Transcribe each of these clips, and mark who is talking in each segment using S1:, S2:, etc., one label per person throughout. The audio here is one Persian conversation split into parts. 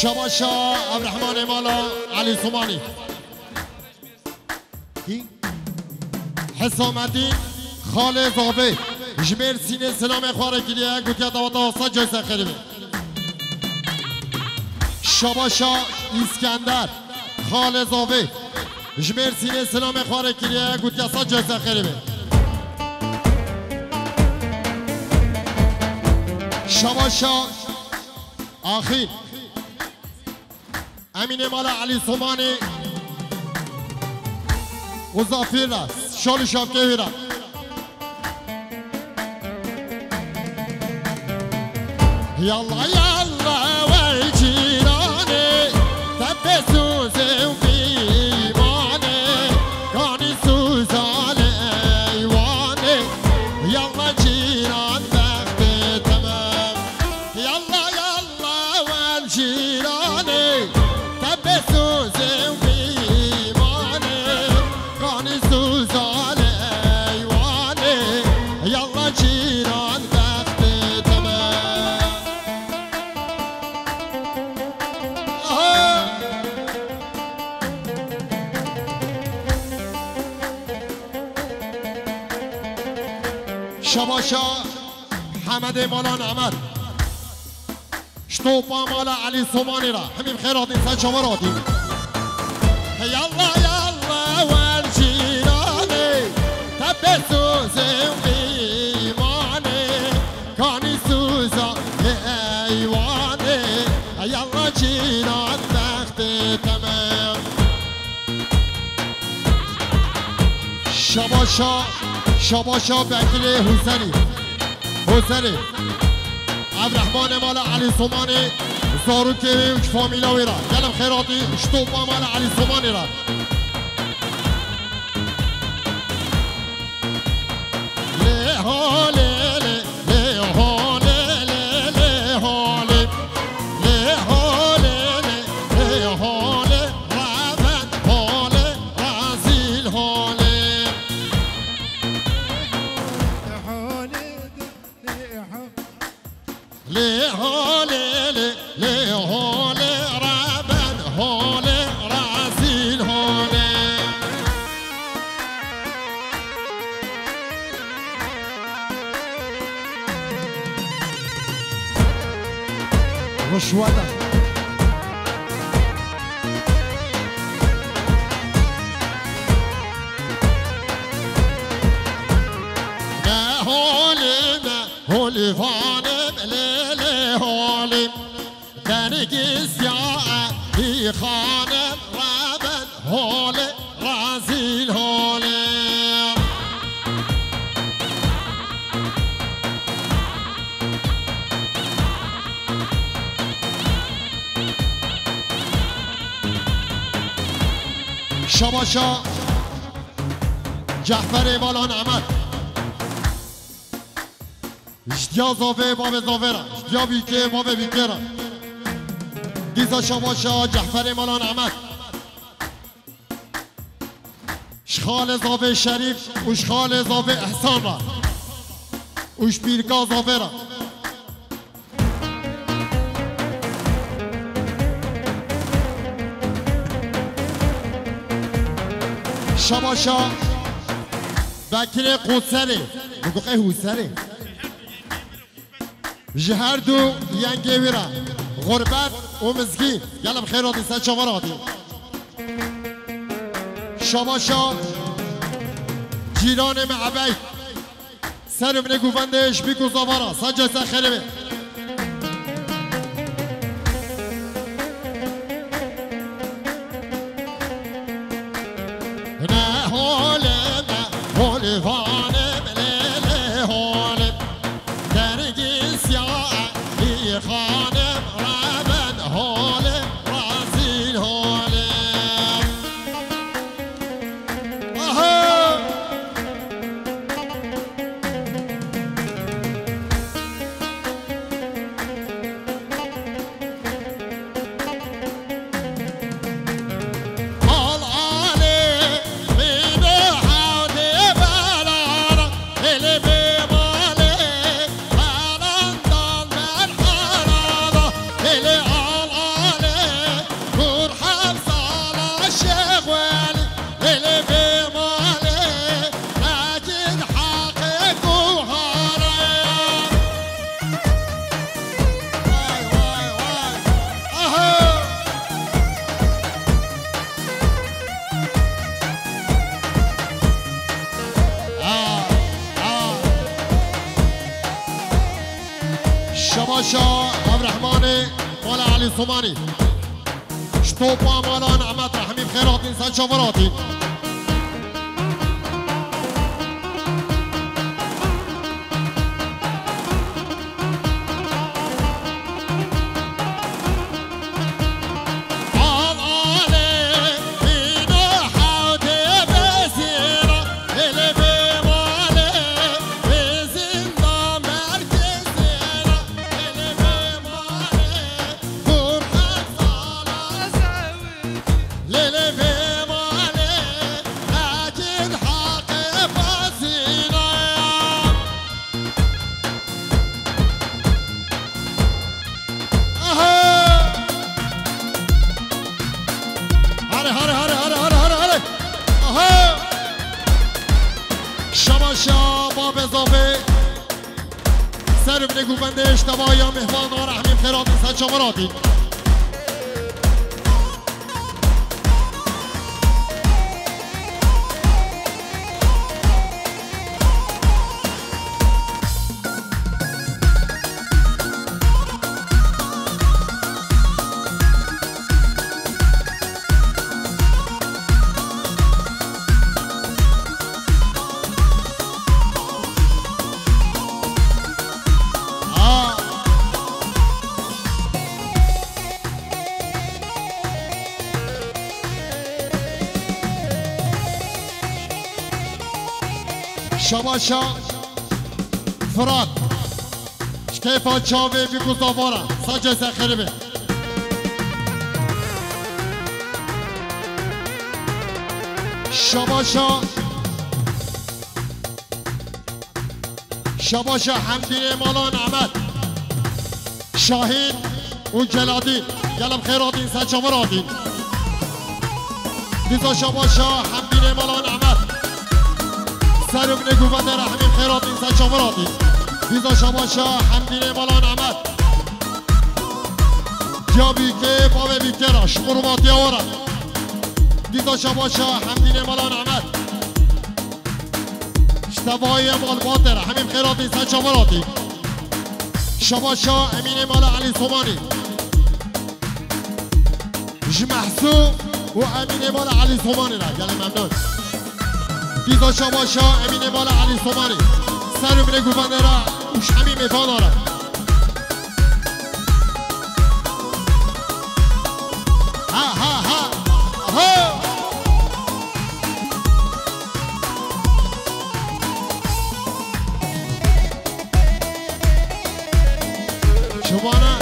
S1: شباشا عبدالرحمن مالا علی سومانی حسام الدین خال زاوه جمیر سینه سلام خواره گیریه گوتیا دواتا واسا جای سخیری شباشا اسکندر خال زاوه جمیر سینه سلام خواره گیریه گوتیا سا جای سخیری شباشا آخی امین مالا علی سومانی وزافیر راست شال شاکه ویرا یالا یالا وی جیرانه تب سوزه و بیمانه گانی سوزانه ایوانه یالا جیران وقت تمام یالا یالا وی جیرانه تب سوزه و بیمانه گانی سوزانه ایوانه یالا جیران وقت تمام شباشا حمد مالان عمد شطوبا مالا علی سومانی را همین خیرات انسان شما را دیم یالا یالا والجیرانه تب سوزه و ایمانه کانی سوزا ایوانه یالا جیران وقت تمام شباشا بکیل حسنی عبدالرحمن مال علی سومانی زارو که ویش فامیلا ویرا گلم خیراتی شطوبا مال علی سومانی را له حاله له حاله له حاله له حاله له حاله روند حاله رزیل حاله له حاله له حاله روند حاله رزیل حاله رشوته نه حاله فانم لیله حاله درگیز یا ای خانم رابن حاله رزیل حاله شباشا جعفر مالان عمد اشتیا زاوه باب زاوه را اشتیا بیکه باب بیکه را دیزا شباشا جعفر مالان عمد شخال زاوه شریف وشخال زاوه احسان را وش بیرگا زاوه را شباشا بکر قدسره بگوقه حوسره جهر دو ینگه ویرا غربت و مزگین گلم خیراتی سر چواراتی شباشا جیران معبی سر من گوفندش بیکو زوارا سجا سخره بی نه حاله فانم لیله حاله درگیز یا ای خانم روند حاله رزیل حاله حال عالی بین حاله بلا شباشا عبدالرحمن مال علي صوماني شطوبا مالا نعمت رحمي بخيرات انسان شفراتي سرب نگو بنده اشتباه یا مهمان ها رحمیم خیرات انسان شماراتی شباشا فرات شكيفا تشافي بيكو صافورا ساجة ساخربي شباشا حمدين مالان عمد شاهين وجلادين يلا بخيراتين ساجة مراتين ديزا شباشا حمدين مالان عمد سرم نگو بنده رحمیم خیرات انسان شماراتی دیزا شباشا حمدین مالان عمد جا بیکه باوه بیکه را شمروباتی آورد دیزا شباشا حمدین مالان عمد اشتوای مال باته رحمیم خیرات انسان شماراتی شباشا امین مال علی صومانی جمحسو و امین مال علی صومانی را گله ممنون دیزا شباشا امین مال علی صومانی سر و نگو بنده را اوش همی میفان آرد ها ها ها ها شبانه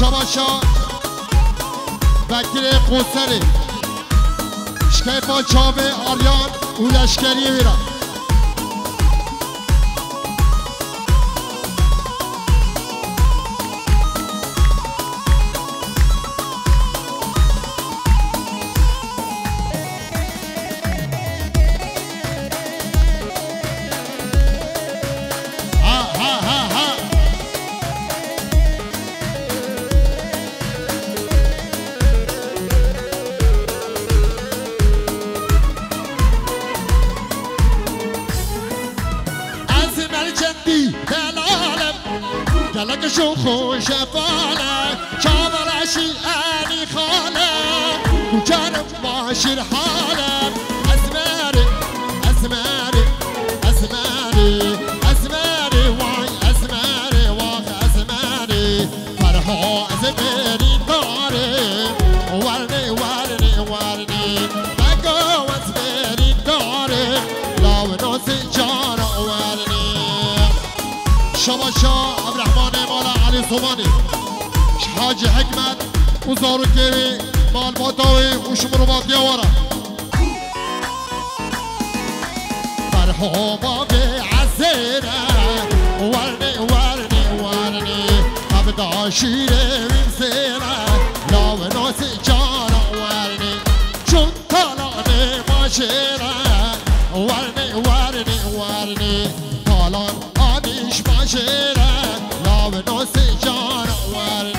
S1: شباشا بکر قصری شکیفا چاوه آریان و لشکری ویرا لك شوخو شفالة شابراشي اني خالة وجرب ماشي الحالة اسماري اسماري اسماري اسماري واي اسماري واخ اسماري فرحو اسماري داري ورني ورني ورني بقو اسماري داري لو نوسي جارة ورني شباشا عبدالرحمن مال علي صوماني حاجي حكمت وزارو كيوي مال بطاوي وشمرو باطيا ورا فرحوما به عزیره ورنی ورنی ورنی ابدا شیره ویمسیره لاو ناسی جانا ورنی چون تالانه ماشیره ورنی ورنی ورنی تالان آدیش ماشیره لاو ناسی جانا ورنی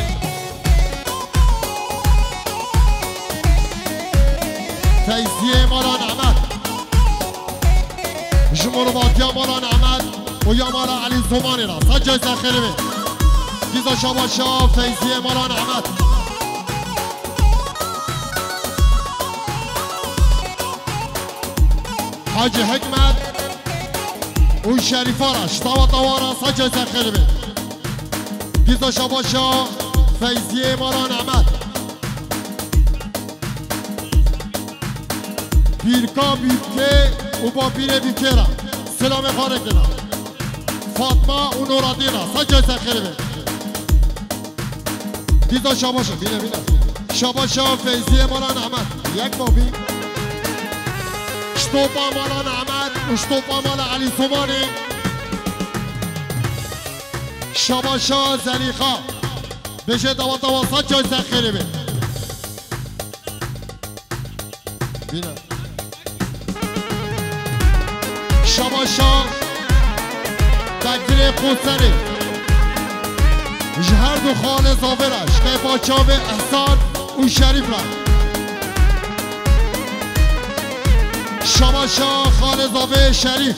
S1: فیضیه مالا نعمت جمهورباتی مالا نعمت و یا مالا علی زمانی را سجای زخیری بی دیزا شاباشا فیضیه مالا نعمت حاجی حکمت و شریفارش تاوا تاوارا سجای زخیری بی دیزا شاباشا فیضیه مالا نعمت پیرکا بیبکه و با پیر بیبکه را سلام خانه کنم فاطمه و نورادی را سجای سخیری بی دیزا شاباشا بینه بینه شاباشا فیضی مالا نعمت یک بابی شتوپا مالا نعمت و شتوپا مالا علی سومانی شاباشا زلیخا بشه دوا دوا سجای سخیری بی بینه شاباشا تکتیر خودسری جهر دو خانه زاورش که پاچاو احسان و شریف را شاباشا خانه زاوه شریف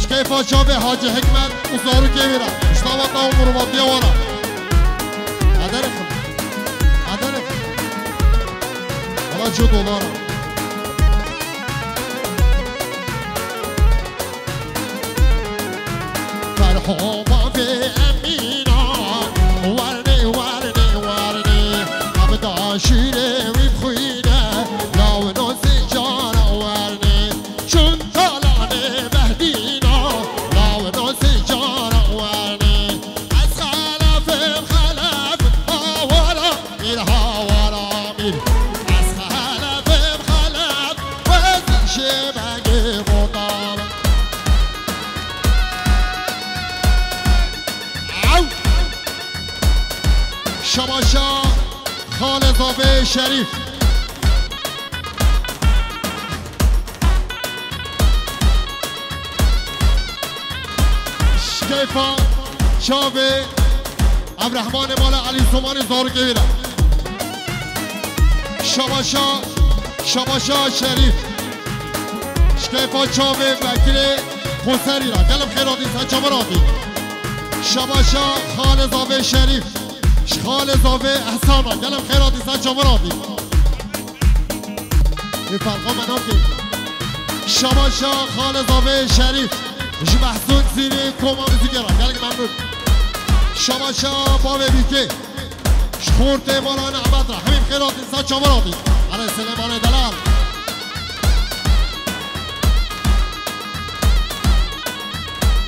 S1: که پاچاو حاج حکمت و زارو که میرا اشتاواتا و مروباتی وارا عدر خم عدر خم حالا جو دولارا فرحوما به امینا ورنی ورنی ورنی ابدا شیره ویبخوینه لاو نوزی جانا ورنی چون تالانه بهدینا لاو نوزی جانا ورنی از خلف خلف هاورا میر هاورا میر از خلف خلف وزش مگه مطابق شاباشا خال زاوه شریف شکیفا چاوه عبدالرحمن مال علی زمان زارو که بیرم شاباشا شریف شکیفا چاوه وکیل خسری را گلم خیراتی سنچا براتی شاباشا خال زاوه شریف خال زاوه احسان را گلم خیراتی سنچا براتی این فرقا منام که شاباشا خال زاوه شریف محسون زیری کوما موزیگه را گلم ممنون شاباشا باوه بیکه خورت مالا نعمت را همین خیراتی سنچا براتی علی سلیمان دلال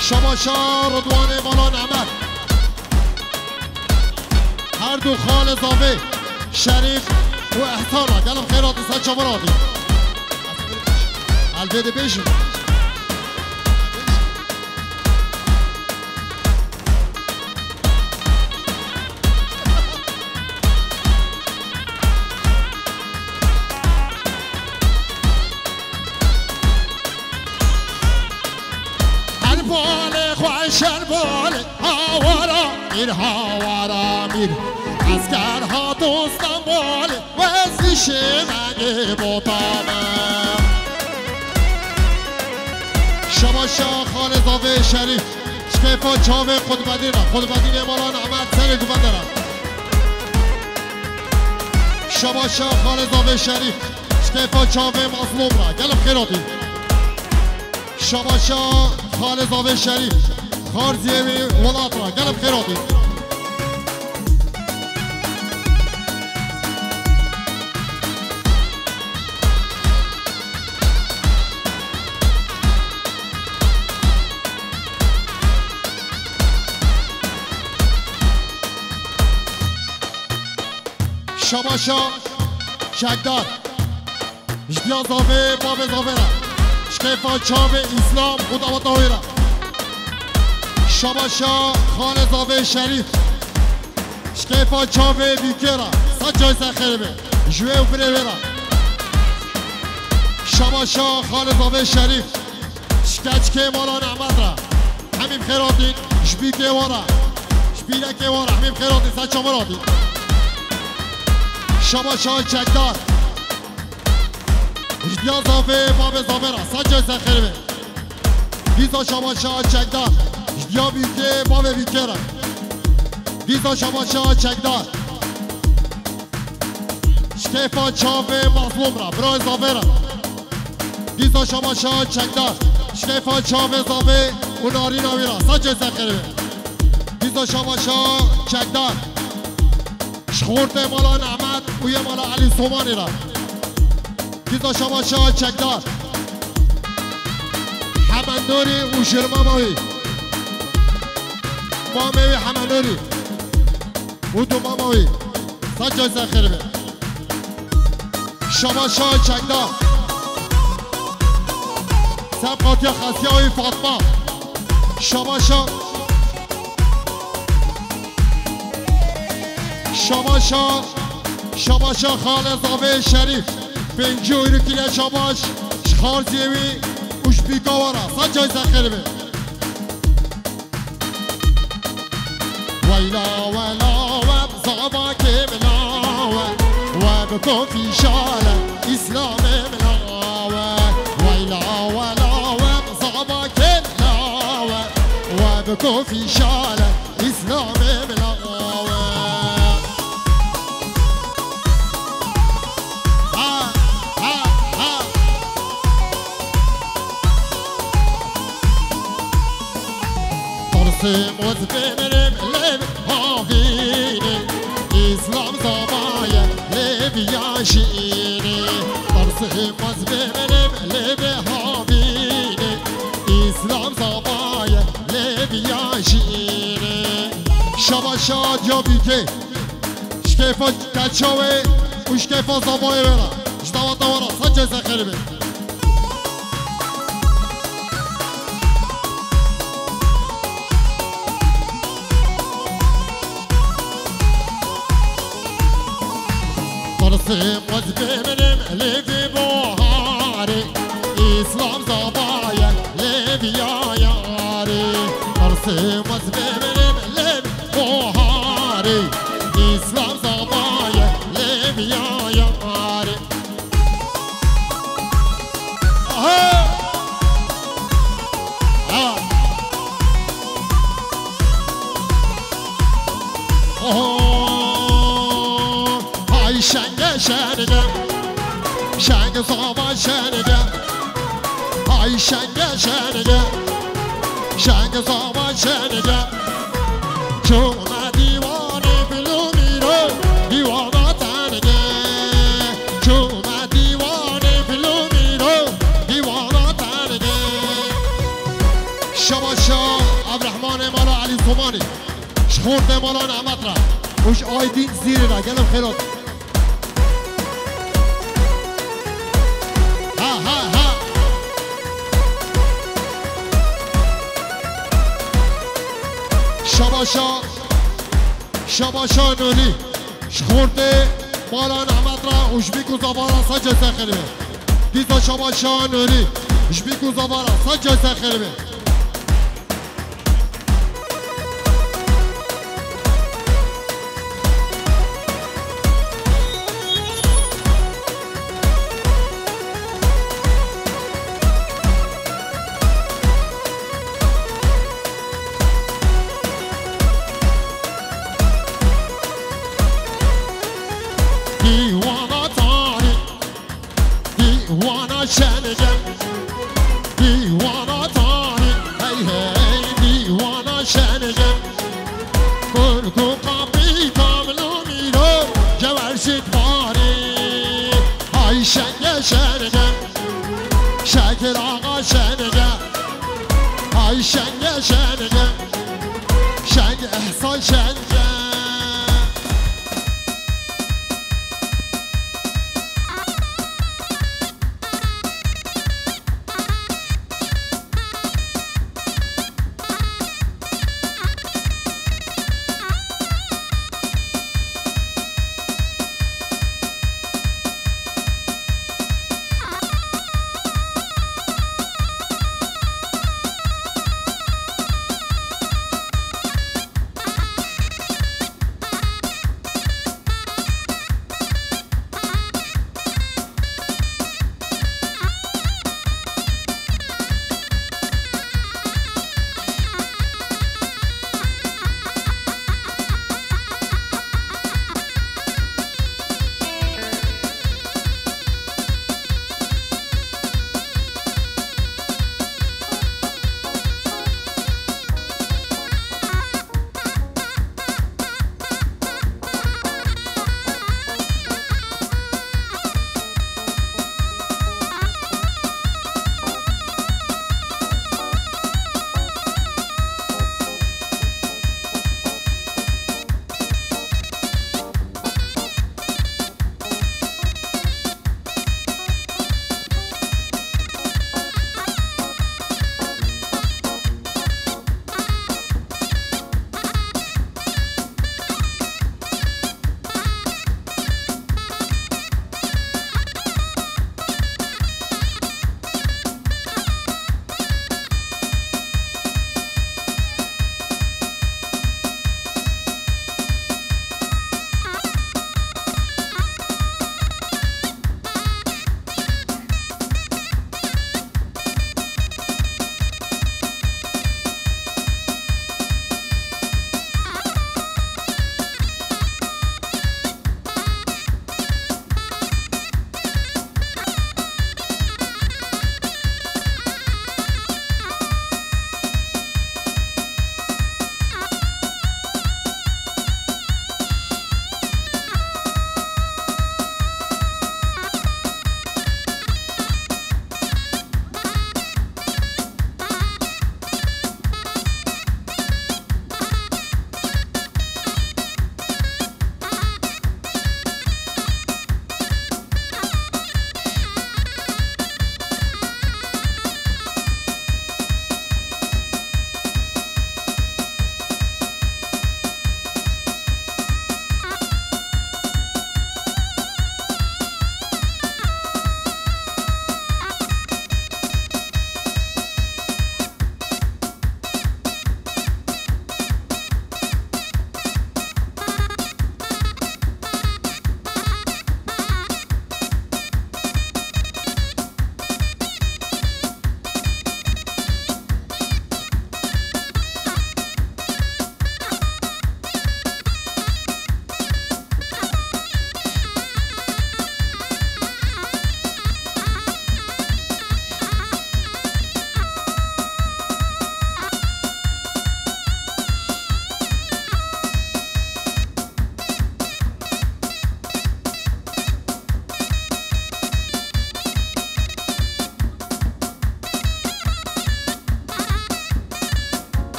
S1: شاباشا رضوان مالا نعمت هر دو خال زاوه شریف و احسان را گلم خیراتی سنچا براتی البته بیشون البال خوش البال هاورا میر هاورا میر اسکرها دوستم بال وزش مگه بطامه شاباشا خال زاوه شریف شکیفا چاوه خودبدی را خودبدی مالا نعمت سر دوبنده را شاباشا خال زاوه شریف شکیفا چاوه مظلوم را گلم خیراتی شاباشا خال زاوه شریف خارزیه ولات را گلم خیراتی شاباشا شکدار اشتیا زاوه باب زاوه را شکیفا چاوه اسلام خدا و داویره شباشا خان زاوه شریف شکیفا چاوه بیکره صد جای سخیره به جوه و بره شباشا خان زاوه شریف شکچ که مالا نعمت را همین خیراتین شبی که وارا شبیده که وارا همین خیراتین صد چامراتی شباشا چکدار اجدیا زاوه باب زاوه را صد جای سخیره به دیزا شباشا چکدار اجدیا بیکه باب بیکه را دیزا شباشا چکدار شکیفا چاوه مظلوم را برای زاوه را دیزا شباشا چکدار شکیفا چاوه زاوه و ناری ناوی را صد جای سخیره دیزا شباشا چکدار شخورت مالا نعمت و یه مالا علی سومانی را دیزا شباشا چکدار حمندوری و شرما ماوی مامیوی حمندوری و دو ماوی صد جای سخیره شباشا چکدار سبقاتی خاصی های فاطمه شباشا شباشا خال زاوه شریف پنجوی رو کلیه شباش شخار زیوی اوش بیکاوارا صد جای سخیره به ویلا ولا و زابا که ملاوه و بکن فی شاله اسلام ملاوه ویلا ولا و زابا که ملاوه و بکن فی شاله اسلام ملاوه موز بمرم لب هاوینه اسلام زبایه لب یاشینه موز بمرم لب هاوینه اسلام زبایه لب یاشینه شباشا دیا بیکه شکیفا کچاوه و شکیفا زبایه برا جدوات دوارا صد جای سخیره به موز بمرم لب بوهاره اسلام زبایه لب یاره موز بمرم لب بوهاره اسلام زبایه لب یاره شنگ زابا شنگه های شنگه زابا شنگه چون دیوانه بلو میرو دیوانا تنگه چون دیوانه بلو میرو دیوانا تنگه شباشا عبدالرحمن مالا علی زمانی شخورد مالا نعمت را وش آیدین زیر را گلم خیرات شباشا نوری شخورده مالا نعمت را اشبیکو زبارا صد جای سخیره دیزا شباشا نوری اشبیکو زبارا صد جای سخیره شکر آقا شنگه های شنگه شنگ احسان شنگه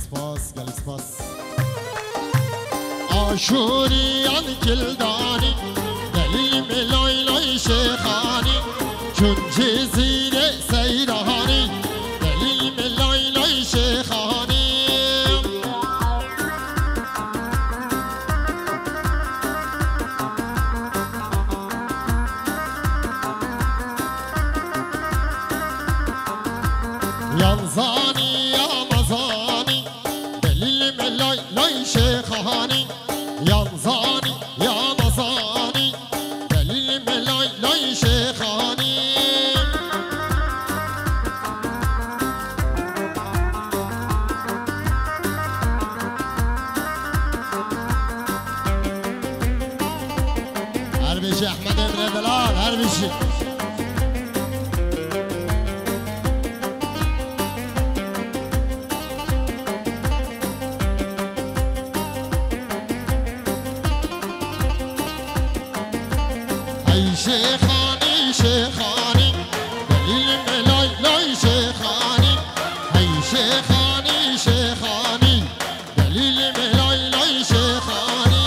S1: سپاس گل سپاس آشوریان کلدانی دلیل ملای لای شیخانی چون جزیر سیرانی دلیل ملای لای شیخانی یانزانی یامزانی دلیل ملای لای شیخانی یانزانی یامزانی دلیل ملای لای شیخانی هر بیشی احمد ابن دلال هر بیشی شیخانی شیخانی دلیل ملای لای شیخانی هی شیخانی شیخانی دلیل ملای لای شیخانی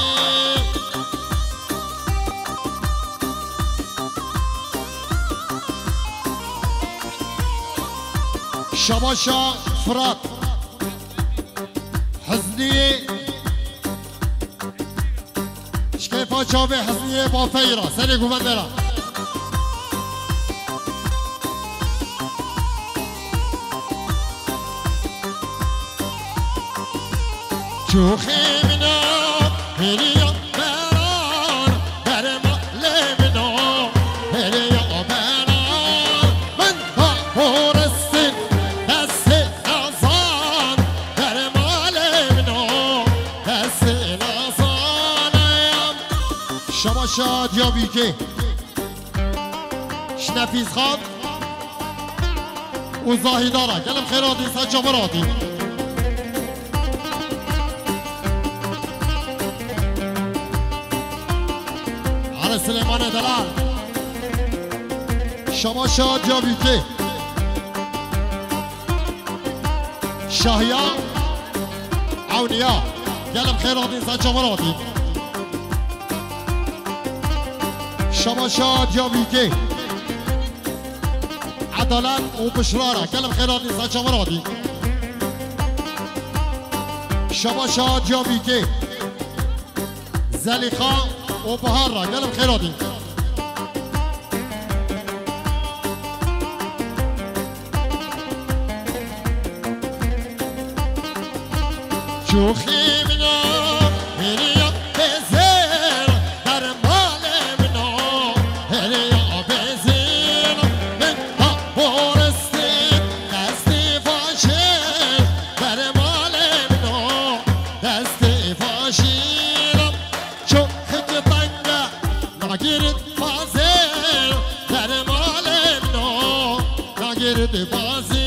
S1: شباشا فرات حزنی شکیفا چاوه حزنی با فیرا سری گوبندرا شوخی منا هریا بران در مال منا هریا بران من ها هورستین دست نازان در مال منا دست نازانم شما شاد یا بیگه شنفیز خان و زاهیدارا گلم خیراتی سجا براتی سلیمان دلال شما شاد یا بیگه شاهیا عونیا گلم خیراتی سجا براتی شما شاد یا بیگه عدالت و بشرارة گلم خیراتی سجا براتی شما شاد یا بیگه زلیخا و بهار را گلم خیراتی شوخی منا هریا بزیر در مال منا هریا بزیر من ها بورستی دستی فاشیر در مال منا دستی فاشیرم چون ناگرد بازیر در مال منا ناگرد بازیر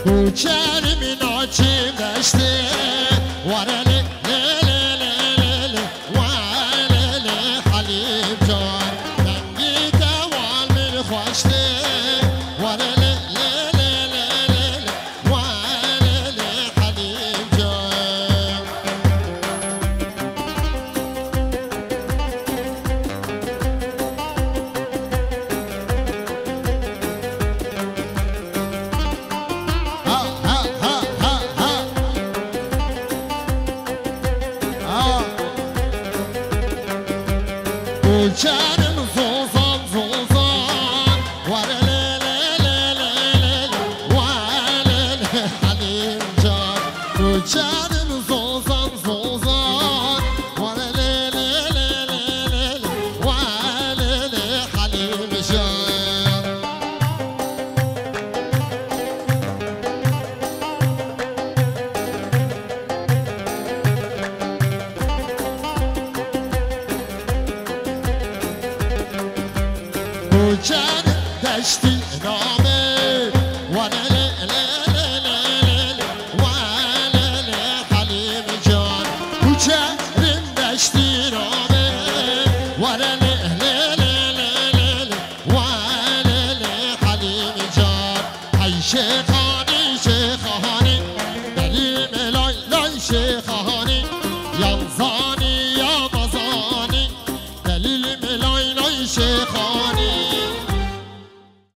S1: کوچری مناچی داشته ورلی Canım zozan zozan Varelelelelelele Varele halim can Canım zozan zozan Varelelelelelele Varele halim can Canım deşti name چه خواهم